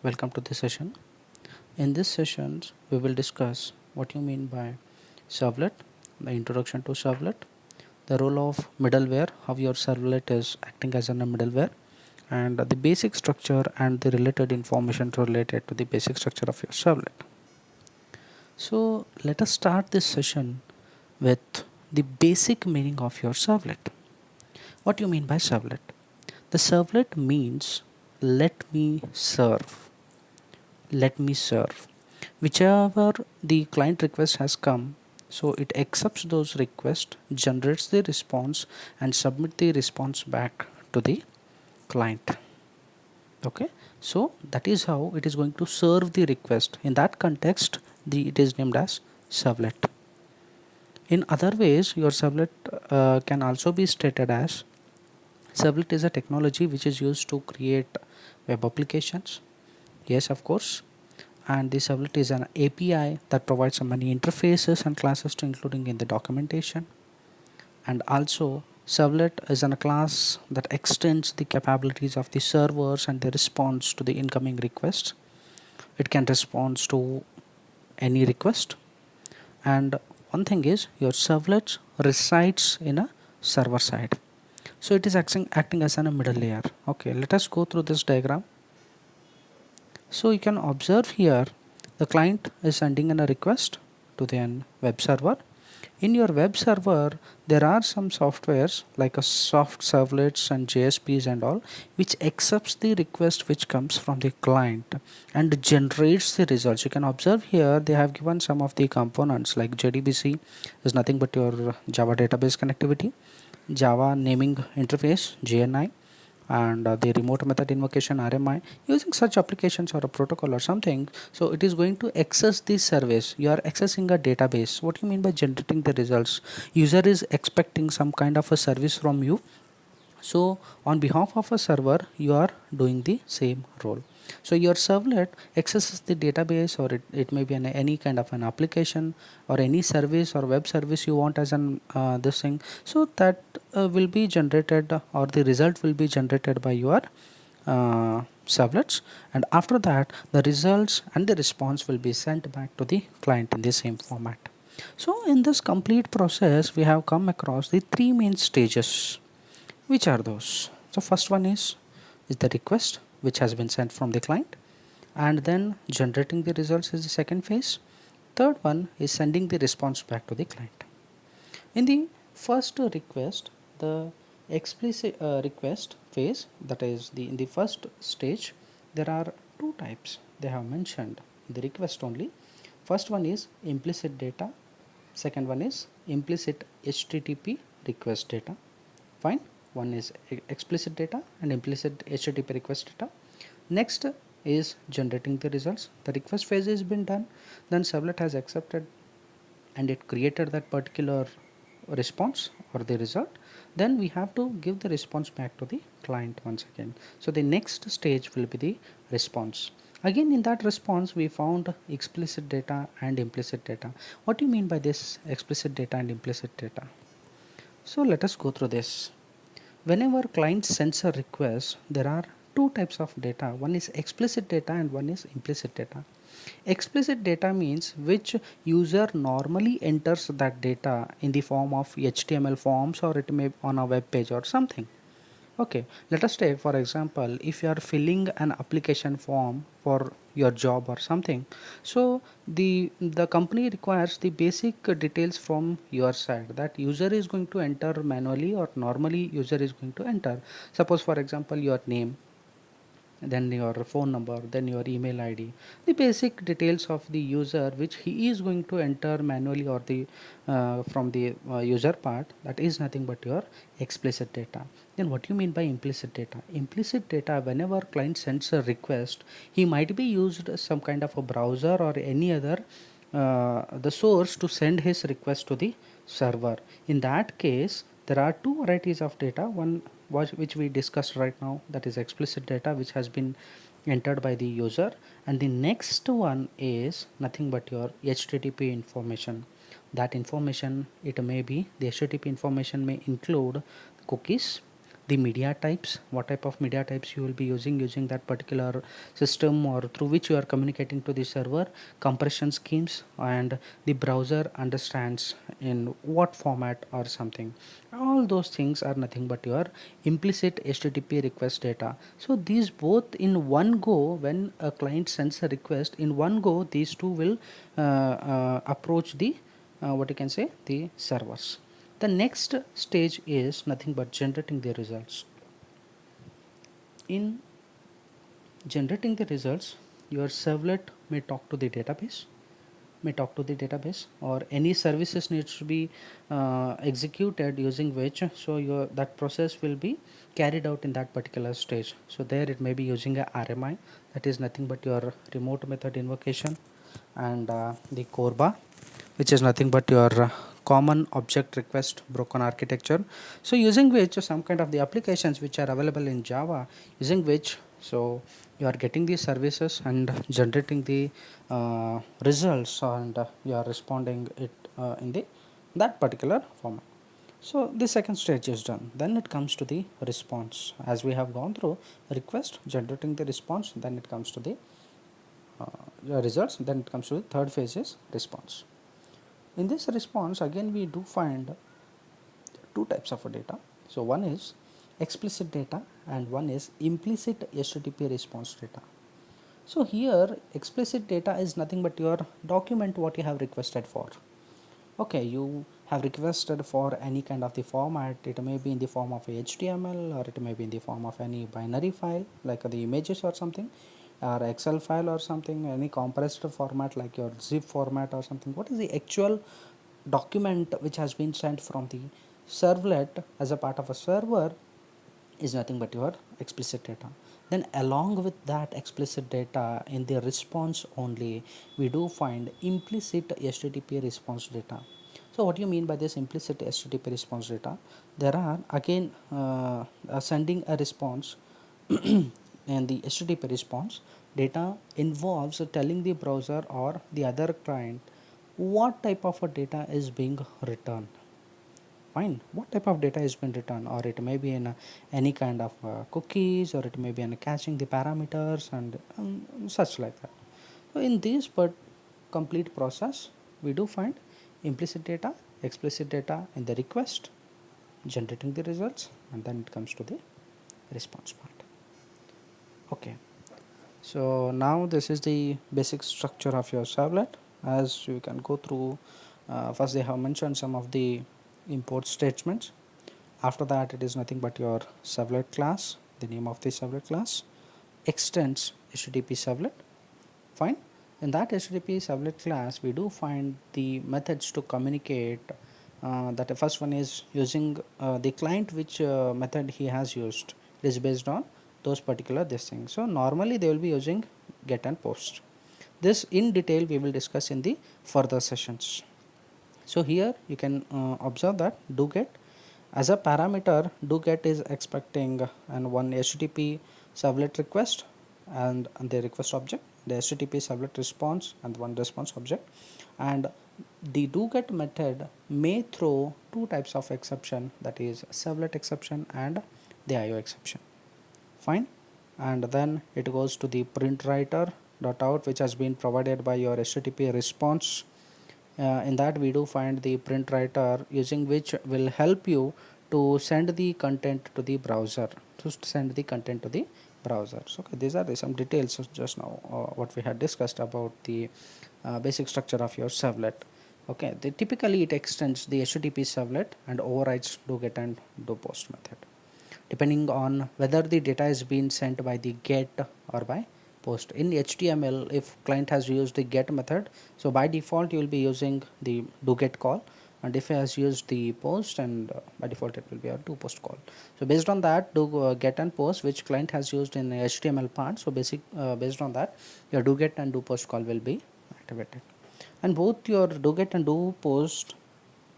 welcome to this session. In this session, we will discuss what you mean by servlet, the introduction to servlet, the role of middleware, how your servlet is acting as a middleware, and the basic structure and the related information related to the basic structure of your servlet. So let us start this session with the basic meaning of your servlet. What do you mean by servlet? The servlet means let me serve. Let me serve. Whichever the client request has come, so it accepts those requests, generates the response, and submit the response back to the client. Okay, so that is how it is going to serve the request. In that context, it is named as servlet. In other ways, your servlet can also be stated as servlet is a technology which is used to create web applications. Yes, of course. And the servlet is an API that provides many interfaces and classes to including in the documentation. And also servlet is a class that extends the capabilities of the servers and the response to the incoming requests. It can respond to any request. And one thing is your servlet resides in a server side. So it is acting as a middle layer. Okay, let us go through this diagram. So you can observe here the client is sending in a request to the web server. In your web server there are some softwares like a soft servlets and JSPs and all which accepts the request which comes from the client and generates the results. You can observe here they have given some of the components like JDBC is nothing but your Java database connectivity, Java naming interface JNI, and the remote method invocation RMI. Using such applications or a protocol or something, so it is going to access this service. You are accessing a database. What do you mean by generating the results? User is expecting some kind of a service from you, so on behalf of a server you are doing the same role. So your servlet accesses the database, or it may be any kind of an application or any service or web service you want as an this thing, so that will be generated, or the result will be generated by your servlets, and after that the results and the response will be sent back to the client in the same format. So in this complete process we have come across the three main stages. Which are those? So first one is the request which has been sent from the client, and then generating the results is the second phase. Third one is sending the response back to the client. In the first request, the explicit request phase, that is in the first stage, there are two types they have mentioned in the request only. First one is implicit data, second one is implicit HTTP request data. Fine. One is explicit data and implicit HTTP request data. Next is generating the results. The request phase has been done, then servlet has accepted and it created that particular response or the result. Then we have to give the response back to the client once again. So the next stage will be the response. Again, in that response we found explicit data and implicit data. What do you mean by this explicit data and implicit data? So let us go through this. Whenever client sends a request, there are two types of data. One is explicit data and one is implicit data. Explicit data means which user normally enters that data in the form of HTML forms, or it may be on a web page or something. Okay, let us take for example, if you are filling an application form for your job or something, so the company requires the basic details from your side that user is going to enter manually or normally user is going to enter. Suppose for example your name, then your phone number, then your email ID, the basic details of the user which he is going to enter manually or the from the user part, that is nothing but your explicit data. Then what you mean by implicit data? Implicit data, whenever client sends a request, he might be used some kind of a browser or any other the source to send his request to the server. In that case there are two varieties of data. One which we discussed right now, that is explicit data which has been entered by the user, and the next one is nothing but your HTTP information. That information, it may be the HTTP information may include cookies, the media types, what type of media types you will be using that particular system or through which you are communicating to the server, compression schemes, and the browser understands in what format or something. All those things are nothing but your implicit HTTP request data. So these both in one go, when a client sends a request, in one go these two will approach the what you can say, the servers. The next stage is nothing but generating the results. In generating the results, your servlet may talk to the database, or any services needs to be executed using which, so your that process will be carried out in that particular stage. So there it may be using a RMI, that is nothing but your remote method invocation, and the CORBA, which is nothing but your common object request broken architecture. So using which some kind of the applications which are available in Java, using which so you are getting these services and generating the results, and you are responding it in the that particular format. So the second stage is done. Then it comes to the response. As we have gone through request, generating the response, then it comes to the results, then it comes to the third phase is response. In this response, again we do find two types of data. So one is explicit data and one is implicit HTTP response data. So here explicit data is nothing but your document what you have requested for. Okay, you have requested for any kind of the format. It may be in the form of a HTML, or it may be in the form of any binary file like the images or something, or Excel file or something, any compressed format like your zip format or something. What is the actual document which has been sent from the servlet as a part of a server is nothing but your explicit data. Then along with that explicit data, in the response only, we do find implicit HTTP response data. So what do you mean by this implicit HTTP response data? There are again sending a response and the HTTP response data involves telling the browser or the other client what type of a data is being returned. Fine, what type of data is being returned, or it may be in any kind of cookies, or it may be in caching the parameters and such like that. So in this but complete process, we do find implicit data, explicit data in the request, generating the results, and then it comes to the response part. Okay, so now this is the basic structure of your servlet. As you can go through, first they have mentioned some of the import statements. After that, it is nothing but your servlet class, the name of the servlet class, extends HTTP servlet. Fine. In that HTTP servlet class, we do find the methods to communicate. That the first one is using the client, which method he has used. It is based on those particular this thing. So normally they will be using get and post. This in detail we will discuss in the further sessions. So here you can observe that do get as a parameter, do get is expecting and one HTTP servlet request and the request object, the HTTP servlet response and one response object, and the do get method may throw two types of exception, that is servlet exception and the IO exception. Fine. And then it goes to the print writer dot out, which has been provided by your HTTP response. In that we do find the print writer, using which will help you to send the content to the browser, So okay, these are some details just now what we had discussed about the basic structure of your servlet. Okay, typically it extends the HTTP servlet and overrides do get and do post method, depending on whether the data is being sent by the get or by post. In HTML, if client has used the get method, so by default you will be using the do get call, and if it has used the post, and by default it will be a do post call. So based on that, do get and post which client has used in HTML part, so based on that your do get and do post call will be activated. And both your do get and do post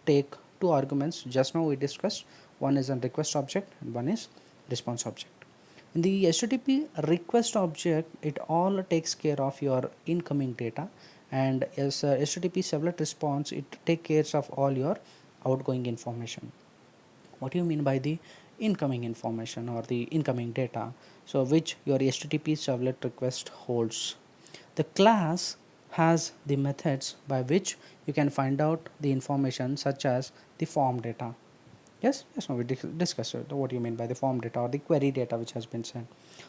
take two arguments. Just now we discussed, one is a request object and one is response object. In the HTTP request object, it all takes care of your incoming data, and as HTTP servlet response, it takes care of all your outgoing information. What do you mean by the incoming information or the incoming data, so which your HTTP servlet request holds. The class has the methods by which you can find out the information such as the form data. Yes, now we discussed what you mean by the form data or the query data which has been sent,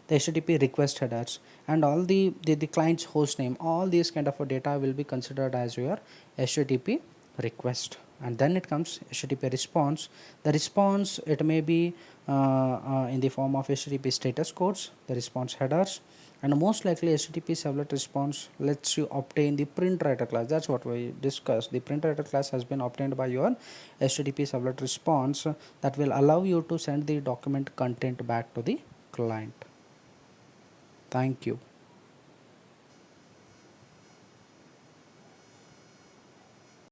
the HTTP request headers, and all the client's host name. All these kind of a data will be considered as your HTTP request. And then it comes HTTP response. The response, it may be in the form of HTTP status codes, the response headers, and most likely HTTP servlet response lets you obtain the print writer class. That's what we discussed. The print writer class has been obtained by your HTTP servlet response that will allow you to send the document content back to the client. Thank you.